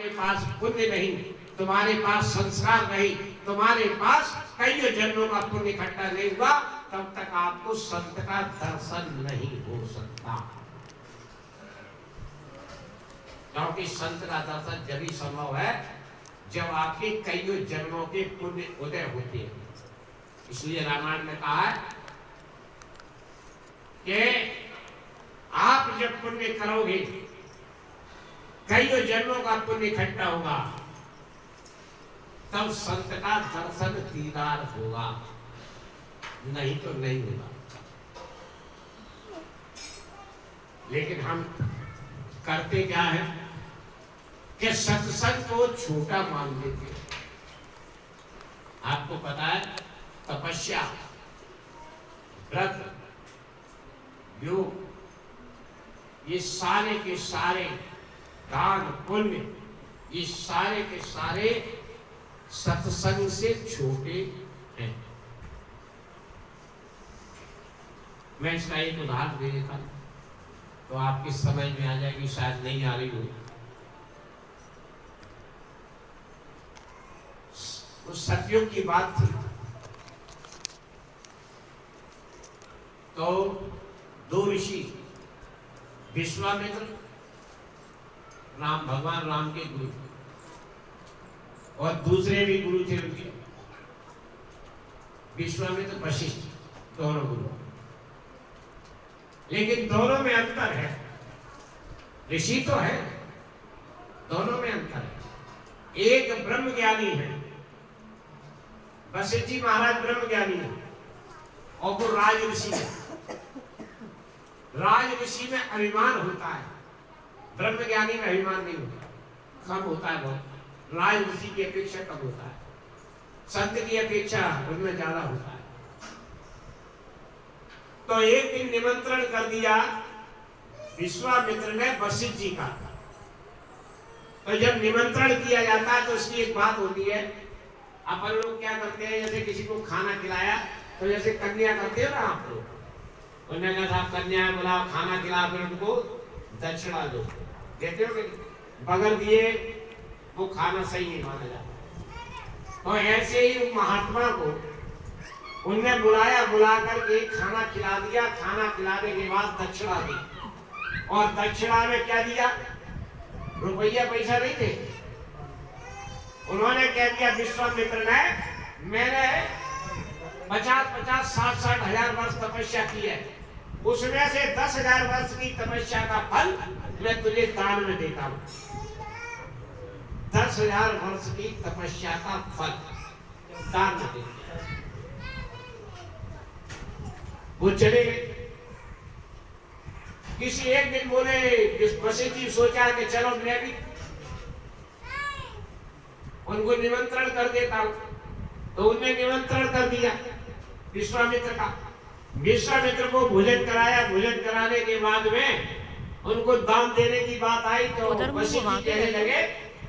तुम्हारे पास पुण्य नहीं, तुम्हारे पास संस्कार नहीं, तुम्हारे पास कई जन्मों का पुण्य इकट्ठा नहीं हुआ, तब तक आपको संत का दर्शन नहीं हो सकता। क्योंकि संत का दर्शन जब ही संभव है जब आपके कई जन्मों के पुण्य उदय होते हैं। इसलिए रामायण में कहा है कि आप जब पुण्य करोगे, कई जन्मों का पुण्य इकट्ठा होगा, तब संत का दर्शन दीदार होगा, नहीं तो नहीं होगा। लेकिन हम करते क्या है कि सत्संग को छोटा मान लेते हैं। आपको पता है तपस्या, व्रत, योग, ये सारे के सारे दान पुण्य, ये सारे के सारे सत्संग से छोटे हैं। मैं इसका एक उदाहरण दे देता हूं तो आपकी समझ में आ जाएगी, शायद नहीं आ रही हो। उस सतयुग की बात थी तो दो ऋषि, विश्वामित्र राम, भगवान राम के गुरु, और दूसरे भी गुरु थे उनके, विश्वामित्र वशिष्ठ, दोनों गुरु। लेकिन दोनों में अंतर है, ऋषि तो है, दोनों में अंतर है। एक ब्रह्म ज्ञानी है, वशिष्ठ जी महाराज ब्रह्म ज्ञानी है, और वो राज ऋषि है। राज ऋषि में अभिमान होता है, ब्रह्म ज्ञानी में अभिमान नहीं होता, कम होता है बहुत। राज ऋषि की अपेक्षा कम होता है, संत की अपेक्षा उनमें ज्यादा होता है। तो एक दिन निमंत्रण कर दिया विश्वामित्र ने वशिष्ठ जी का। तो जब निमंत्रण किया जाता है तो उसकी एक बात होती है, अपन लोग क्या करते हैं, जैसे किसी को खाना खिलाया तो जैसे कन्या करते हो ना आप लोग, उन्होंने कहा साहब कन्या बुलाओ, खाना खिला, फिर उनको दक्षिणा दो, देते हो कि बगैर दिए वो खाना सही नहीं माना जाता। तो ऐसे ही महात्मा को उनने बुलाया, बुला करके खाना खिला दिया, खाना खिलाने के बाद दक्षिणा दी, और दक्षिणा में क्या दिया, रुपया पैसा नहीं थे। उन्होंने क्या दिया विश्वामित्र ने, मैंने 50-50, 60-60 हजार वर्ष तपस्या की है, उसमें से 10,000 वर्ष की तपस्या का फल मैं तुझे दान में देता हूं। 10,000 वर्ष की तपस्या का फल दान में देता। वो चले गए। किसी एक दिन बोले, वशिष्ठ जी सोचा कि चलो मैं भी उनको निमंत्रण कर देता हूं। तो उन्हें निमंत्रण कर दिया विश्वामित्र का। विश्वामित्र को भोजन कराया, भोजन कराने के बाद में उनको दान देने की बात आई तो वशिष्ठ जी कहने लगे,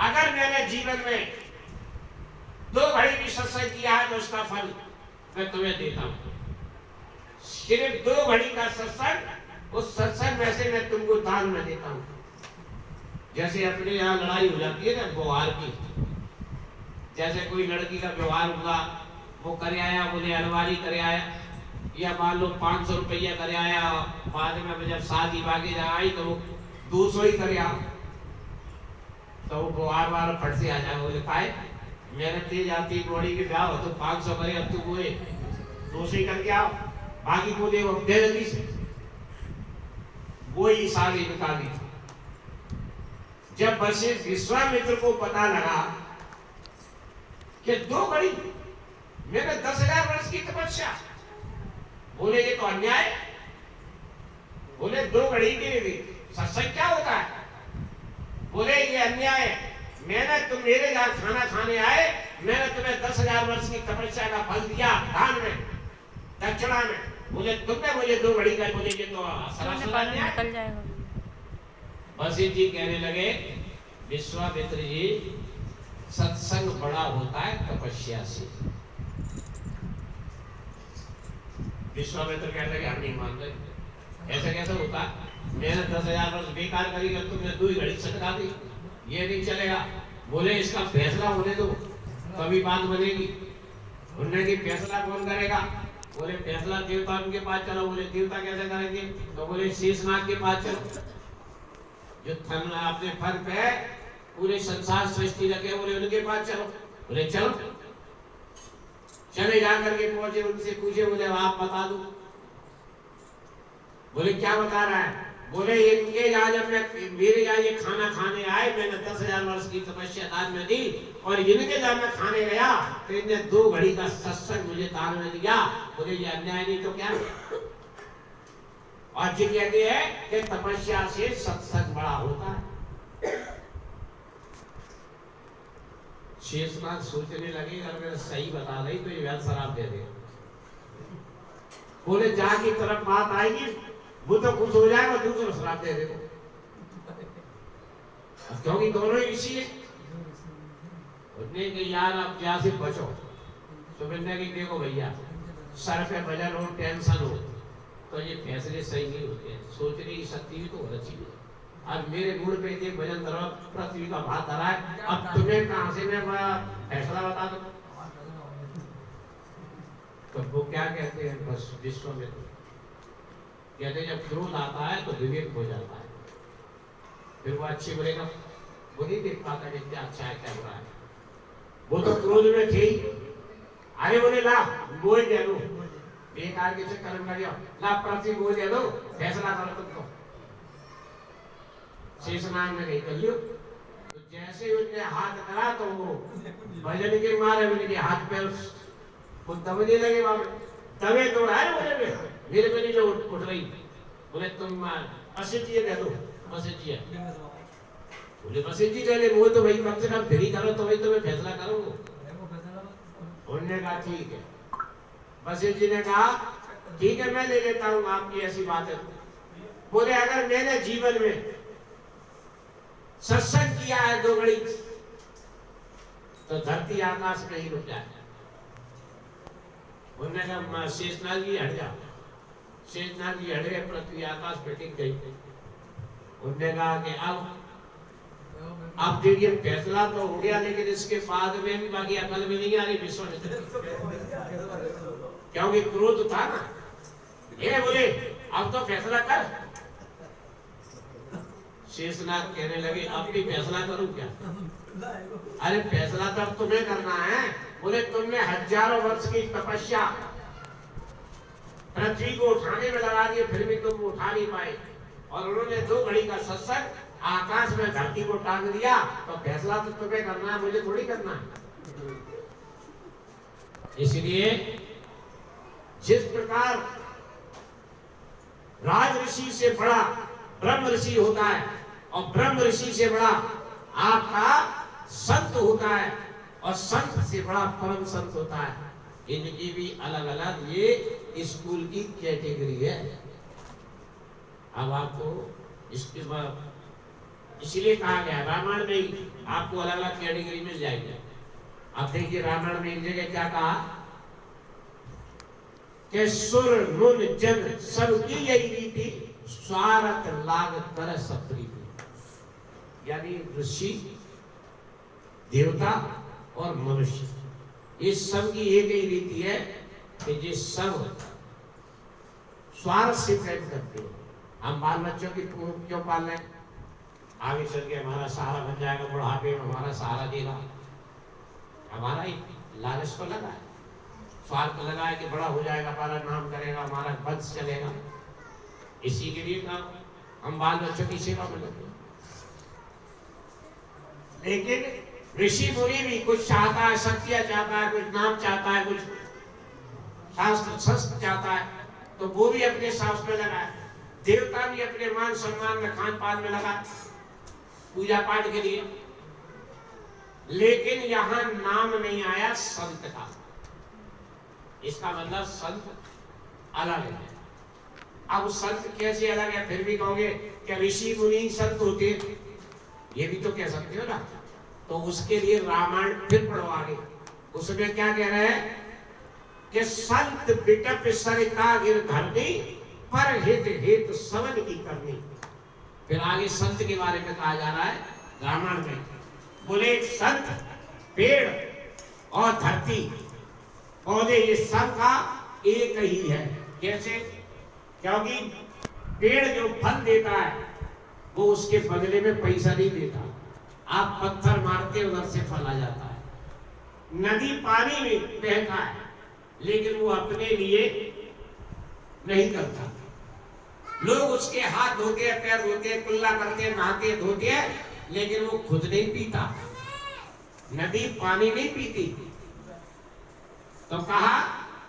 अगर मैंने जीवन में 2 घड़ी भी सत्संग किया है तो उसका फल मैं तुम्हें देता हूं। सिर्फ 2 घड़ी का सत्संग, उस सत्संग में से मैं तुमको दान में देता हूं। जैसे अपने यहाँ लड़ाई हो जाती है ना व्यवहार की, जैसे कोई लड़की का व्यवहार हुआ, वो कर आया, बोले अलमारी कर आया, या मान लो 500 रुपया कर आया, बाद में जब शादी बाकी आई तो वो 200 ही कर आया, तो वो बार फट से आ जाए, बोले पाए मेरे तेज आती बॉडी के ब्याह हो तो 500 करे, अब तो बोले 200 ही करके आओ, बाकी को दे जल्दी से। वो ही शादी निकाल दी। जब वशिष्ठ विश्वामित्र को पता लगा कि 2 घड़ी मैंने 10,000 वर्ष की तपस्या, बोले ये तो अन्याय। बोले 2 घड़ी के सत्संग क्या होता है, बोले ये अन्याय। मैंने तुम मेरे यहाँ खाना खाने आए, मैंने तुम्हें 10,000 वर्ष की तपस्या का फल दिया दान में, दक्षिणा में, मुझे तुमने मुझे 2 घड़ी का, मुझे ये तो सरासर अन्याय। वशिष्ठ जी कहने लगे, विश्वामित्र जी सत्संग बड़ा होता है तपस्या से। विश्वामित्र कहने लगे हम नहीं मान रहे, ऐसा कैसे होता, मैंने 10,000 वर्ष बेकार करी, तुमने 2 घड़ी सटका दी, ये नहीं चलेगा। बोले इसका फैसला होने दो तभी बात बनेगी। उन्होंने कि फैसला कौन करेगा? बोले फैसला देवता उनके पास चलो। बोले देवता कैसे करेंगे? तो बोले शेषनाग के पास चलो, जो थन अपने फर पे पूरे संसार सृष्टि रखे, बोले उनके पास चलो। बोले चलो। चले जाकर के पहुंचे, उनसे पूछे, बोले आप बता दो। बोले क्या बता रहा है? बोले इनके यहाँ जब मैं मेरे यहाँ ये खाना खाने आए, मैंने 10,000 वर्ष की तपस्या दान में दी, और इनके जब मैं खाने गया तो इनने 2 घड़ी का सत्संग मुझे दान में दिया। बोले ये अन्याय नहीं तो क्या? और जी कहते हैं कि तपस्या से सत्संग बड़ा होता है। शेषनाग सोचने लगे अगर मैं सही बता रही तो ये शराब दे दे। बोले जा की तरफ बात आएगी वो तो खुश हो जाएगा, दूसरा शराब दे दे, क्योंकि दोनों ही ऋषि है। उसने कि यार आप क्या से बचो। सुमिंदा की देखो भैया, सर पे वजन हो, टेंशन हो तो ये फैसले सही नहीं होते हैं। सोचने की शक्ति भी तो होना चाहिए। अब मेरे गुण पे ये वजन धरो, पृथ्वी का भार धरा है, अब तुम्हें कहां से मैं फैसला बता दूं? तो वो क्या कहते हैं, बस विश्व में कहते हैं जब क्रोध आता है तो विवेक हो जाता है, फिर वो अच्छी बुरे का वो नहीं देख पाता कि क्या अच्छा है क्या बुरा है। वो तो क्रोध में थे। अरे बोले ला बोल दे दो, बेकार के चक्कर में लगे, ला पृथ्वी बोल दे दो, फैसला करो तुमको। शेषनाग ने नहीं कर लियो। तो जैसे ही उसने हाथ करा तो वो भजन के मारे उनके हाथ पे वो दबने लगे। वहां दबे तो बोले मेरे पे नहीं जो उठ रही। बोले तुम असिद्धि दे दो, असिद्धि बोले असिद्धि दे ले। वो तो भाई कम से कम फिर ही करो तो भाई तुम्हें फैसला करो। उन्होंने कहा ठीक है। वशिष्ठ जी ने कहा ठीक है मैं ले लेता हूँ आपकी ऐसी बात है। बोले अगर मैंने जीवन में सत्संग किया है 2 घड़ी तो धरती आकाश नहीं रुक जाए। उन्होंने कहा शेषनाग जी हट जाओ। शेषनाग जी हट गए, पृथ्वी आकाश पे टिक गई। उन्होंने कहा कि अब देखिए फैसला तो हो गया, लेकिन इसके बाद में भी बाकी अकल में नहीं आ रही विश्व में, क्योंकि क्रोध था ना। ये बोले अब तो फैसला कर। शेषनाग कहने लगे अब भी फैसला करूं क्या? अरे फैसला तो अब तुम्हें करना है। बोले तुमने हजारों वर्ष की तपस्या पृथ्वी को उठाने में लगा दिए, फिर भी तुम उठा नहीं पाए, और उन्होंने 2 घड़ी का सत्संग आकाश में धरती को टांग दिया, तो फैसला तो तुम्हें करना है, मुझे थोड़ी करना है। इसलिए जिस प्रकार राज ऋषि से बड़ा ब्रह्म ऋषि होता है, और ब्रह्म ऋषि से बड़ा आपका संत होता है, और संत से बड़ा परम संत होता है, इनकी भी अलग अलग ये स्कूल की कैटेगरी है। अब आपको इसके बाद इसलिए कहा गया रामायण में ही आपको अलग अलग कैटेगरी मिल जाएगी। अब देखिए रामायण में एक जगह क्या कहा कि सुर मुन जन सबकी यही रीति स्वार्थ लाग कर सप्रीति। यानी ऋषि, देवता और मनुष्य, इस सब की एक ही रीति है कि ये सब स्वार्थ से प्रेम करते हैं। हम बाल बच्चों की क्यों पाल रहे हैं? आगे चल के हमारा सहारा बन जाएगा, बुढ़ापे में हमारा सहारा देगा। हमारा ही लालच तो लगा है, स्वार्थ लगा है कि बड़ा हो जाएगा, हमारा नाम करेगा, हमारा वंश चलेगा। इसी के लिए काम हम बाल बच्चों की सेवा में लगे। लेकिन ऋषि मुनि भी कुछ चाहता है, शक्तियां चाहता है, कुछ नाम चाहता है, कुछ शास्त्र चाहता है, तो वो भी अपने शास्त्र में लगा है। देवता भी अपने मान सम्मान में, खान पान में लगा, पूजा पाठ के लिए। लेकिन यहां नाम नहीं आया संत का। इसका मतलब संत अलग है। अब संत कैसे अलग है? फिर भी कहोगे कि ऋषि मुनि संत होते, ये भी तो कह सकते हो ना। तो उसके लिए रामायण फिर पढ़ो आगे। उसमें क्या कह रहे हैं कि संत बिटप सरिता गिर धरनी, पर हित हित सवन की करनी। फिर आगे संत के बारे में कहा जा रहा है रामायण में बोले एक संत, पेड़ और धरती, पौधे, ये सब का एक ही है। कैसे? क्योंकि पेड़ जो फल देता है वो उसके बदले में पैसा नहीं देता। आप पत्थर मारते उधर से फल आ जाता है। नदी पानी में बहता है लेकिन वो अपने लिए नहीं करता। लोग उसके हाथ धोते हैं, पैर धोते हैं, कुल्ला करते हैं, नहाते हैं, धोते हैं, लेकिन वो खुद नहीं पीता। नदी पानी नहीं पीती। तो कहा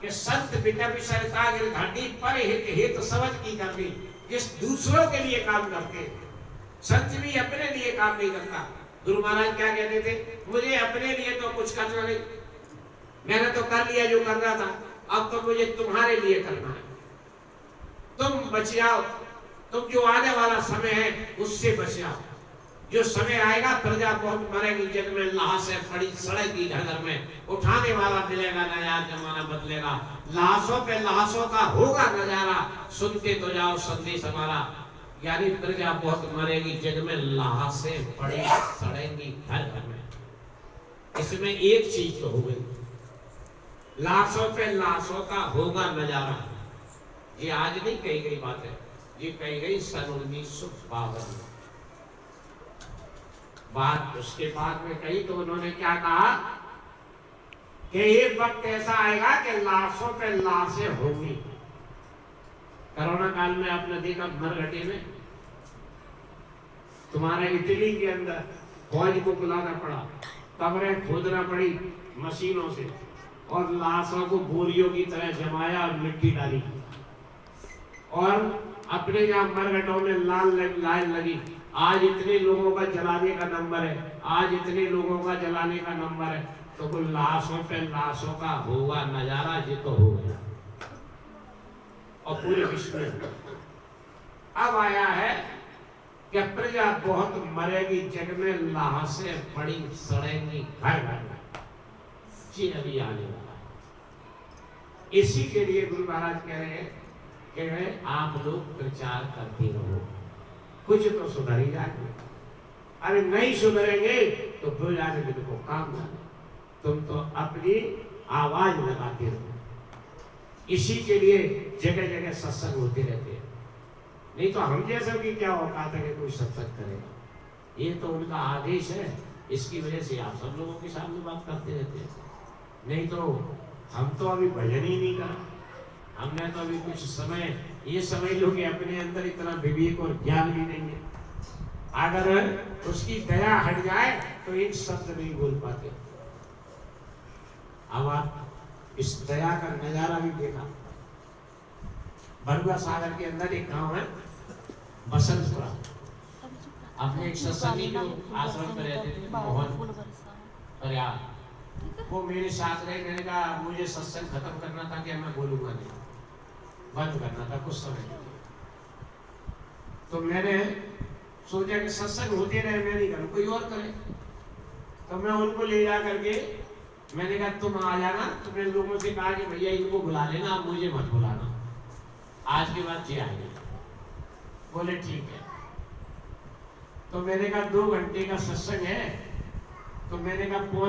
कि संत बिना विसरता घाटी पर हित समझ की करनी, जिस दूसरों के लिए काम करते। संत भी अपने लिए काम नहीं करता। गुरु महाराज क्या कहते थे? मुझे अपने लिए तो कुछ करना नहीं, मैंने तो कर लिया जो करना था, अब तो मुझे तुम्हारे लिए करना है। तुम बच जाओ, तुम जो आने वाला समय है उससे बच जाओ। जो समय आएगा प्रजा बहुत मरेगी, जग में लाश है पड़ी सड़ेगी, घर घर में उठाने वाला मिलेगा, नया जमाना बदलेगा। लाशों पे लाशों का होगा नजारा, सुनते तो जाओ संदेश हमारा। यानी प्रजा बहुत मरेगी, जग में लाशें पड़ी सड़ेंगी, घर घर में। इसमें एक चीज तो हो गई, लाशों पे लाशों का होगा नजारा। ये आज नहीं कही गई बात है, ये कही गई सन 1952 में। बात उसके बाद में कही तो उन्होंने क्या कहा कि एक वक्त ऐसा आएगा कि लाशों पे लाशें होंगी। कोरोना काल में आपने देखा मरघटी में, तुम्हारे इटली के अंदर फौज को बुलाना पड़ा, कब्रें खोदना पड़ी मशीनों से, और लाशों को बोरियों की तरह जमाया और मिट्टी डाली, और अपने यहाँ मरघटों में लाइन लगी। आज इतने लोगों का जलाने का नंबर है, आज इतने लोगों का जलाने का नंबर है। तो वो लाशों पे लाशों का होगा नजारा, ये तो हो गया और पूरे विश्व में। अब आया है कि प्रजा बहुत मरेगी, जग में लाशें पड़ी सड़ेंगी, घर घर में। जी अभी आने वाला है। इसी के लिए गुरु महाराज कह रहे हैं कि आप लोग प्रचार करते रहो, कुछ तो सुधर ही जाएंगे। अरे नहीं सुधरेंगे तो भूल जाने के तो काम ना। तुम तो अपनी आवाज लगाते रहो। इसी के लिए जगह जगह सत्संग होते रहते हैं। नहीं तो हम जैसे कि क्या औकात है कि कोई सत्संग करेगा? ये तो उनका आदेश है, इसकी वजह से आप सब लोगों के सामने बात करते रहते हैं। नहीं तो हम तो अभी भजन ही नहीं करा, हमने तो अभी कुछ समय, ये समझ लो कि अपने अंदर इतना विवेक और ज्ञान भी नहीं है। अगर उसकी दया हट जाए तो एक शब्द नहीं बोल पाते। अब आप इस दया का नजारा भी देखा। बरुआ सागर के अंदर एक गांव है बसंतपुरा। अपने एक सत्संगी जो आश्रम में रहते थे मोहन प्रयाग, वो मेरे साथ रहे। मैंने कहा मुझे सत्संग खत्म करना था, कि मैं बोलूंगा नहीं, बंद करना था कुछ समय। तो मैंने सोचा कि सत्संग होते रहे, मैं नहीं करूं, कोई और करे। तो मैं उनको ले जा करके मैंने कहा तुम आ जाना। तो मैंने लोगों से कहा कि भैया इनको बुला लेना, आप मुझे मत बुलाना, आज के बाद जी आएंगे। बोले ठीक है। तो मैंने कहा 2 घंटे का सत्संग है, तो मैंने कहा